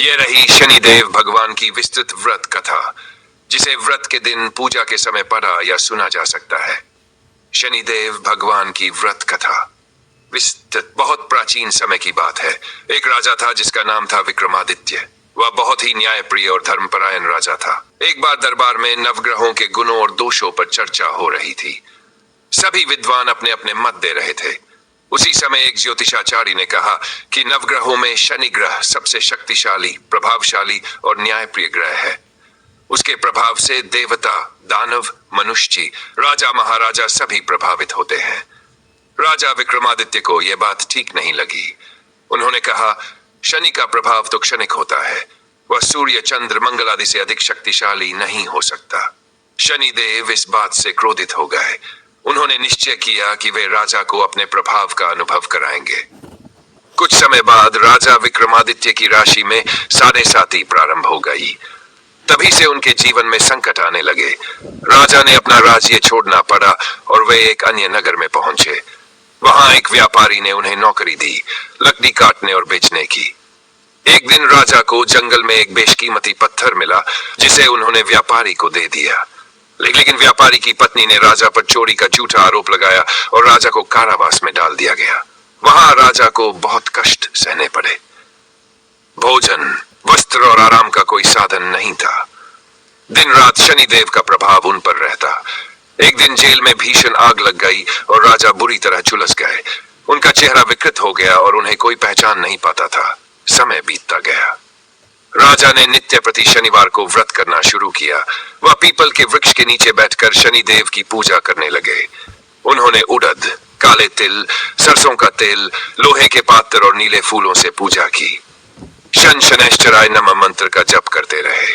ये रही शनिदेव भगवान की विस्तृत व्रत कथा, जिसे व्रत के दिन पूजा के समय पढ़ा या सुना जा सकता है। शनिदेव भगवान की व्रत कथा विस्तृत बहुत प्राचीन समय की बात है। एक राजा था जिसका नाम था विक्रमादित्य। वह बहुत ही न्यायप्रिय और धर्मपरायण राजा था। एक बार दरबार में नवग्रहों के गुणों और दोषों पर चर्चा हो रही थी। सभी विद्वान अपने अपने मत दे रहे थे। उसी समय एक ज्योतिषाचार्य ने कहा कि नवग्रहों में शनि ग्रह सबसे शक्तिशाली, प्रभावशाली और न्यायप्रिय ग्रह है। उसके प्रभाव से देवता, दानव, मनुष्य, राजा, महाराजा सभी प्रभावित होते हैं। राजा विक्रमादित्य को यह बात ठीक नहीं लगी। उन्होंने कहा, शनि का प्रभाव तो क्षणिक होता है, वह सूर्य, चंद्र, मंगल आदि से अधिक शक्तिशाली नहीं हो सकता। शनिदेव इस बात से क्रोधित हो गए। उन्होंने निश्चय किया कि वे राजा को अपने प्रभाव का अनुभव कराएंगे। कुछ समय बाद राजा विक्रमादित्य की राशि में साढ़े-साती प्रारंभ हो गई। तभी से उनके जीवन में संकट आने लगे। राजा ने अपना राज्य छोड़ना पड़ा और वे एक अन्य नगर में पहुंचे। वहां एक व्यापारी ने उन्हें नौकरी दी, लकड़ी काटने और बेचने की। एक दिन राजा को जंगल में एक बेशकीमती पत्थर मिला, जिसे उन्होंने व्यापारी को दे दिया। लेकिन व्यापारी की पत्नी ने राजा पर चोरी का झूठा आरोप लगाया और राजा को कारावास में डाल दिया गया। वहां राजा को बहुत कष्ट सहने पड़े। भोजन, वस्त्र और आराम का कोई साधन नहीं था। दिन रात शनिदेव का प्रभाव उन पर रहता। एक दिन जेल में भीषण आग लग गई और राजा बुरी तरह झुलस गए। उनका चेहरा विकृत हो गया और उन्हें कोई पहचान नहीं पाता था। समय बीतता गया। राजा ने नित्य प्रति शनिवार को व्रत करना शुरू किया। वह पीपल के वृक्ष के नीचे बैठकर शनिदेव की पूजा करने लगे। उन्होंने उड़द, काले तिल, सरसों का तेल, लोहे के पात्र और नीले फूलों से पूजा की। शन शनैश्चराय नमः मंत्र का जप करते रहे।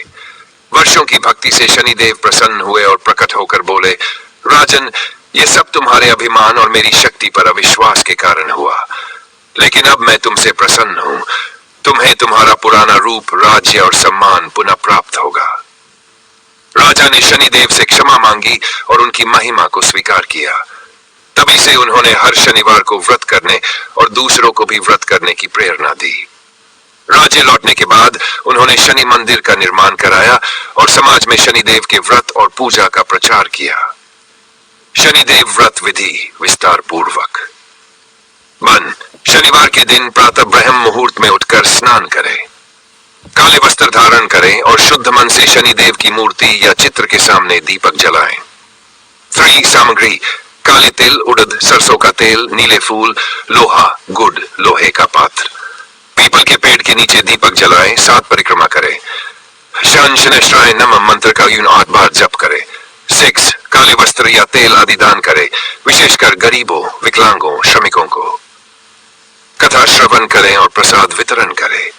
वर्षों की भक्ति से शनिदेव प्रसन्न हुए और प्रकट होकर बोले, राजन, ये सब तुम्हारे अभिमान और मेरी शक्ति पर अविश्वास के कारण हुआ, लेकिन अब मैं तुमसे प्रसन्न हूं। तुम्हें तुम्हारा पुराना रूप, राज्य और सम्मान पुनः प्राप्त होगा। राजा ने शनिदेव से क्षमा मांगी और उनकी महिमा को स्वीकार किया। तभी से उन्होंने हर शनिवार को व्रत करने और दूसरों को भी व्रत करने की प्रेरणा दी। राज्य लौटने के बाद उन्होंने शनि मंदिर का निर्माण कराया और समाज में शनिदेव के व्रत और पूजा का प्रचार किया। शनिदेव व्रत विधि विस्तार पूर्वक। 1. शनिवार के दिन प्रातः ब्रह्म मुहूर्त में उठकर स्नान करें। काले वस्त्र धारण करें और शुद्ध मन से शनिदेव की मूर्ति या चित्र के सामने दीपक जलाएं। 3. सामग्री: काले तिल, उड़द, सरसों का तेल, नीले फूल, लोहा, गुड़, लोहे का पात्र। पीपल के पेड़ के नीचे दीपक जलाएं। 7 परिक्रमा करें। शन शनैश्चराय नमः मंत्र का 8 बार जप करें। 6. काले वस्त्र या तेल आदि दान करें, विशेषकर गरीबों, विकलांगों, श्रमिकों को। कथा श्रवण करें और प्रसाद वितरण करें।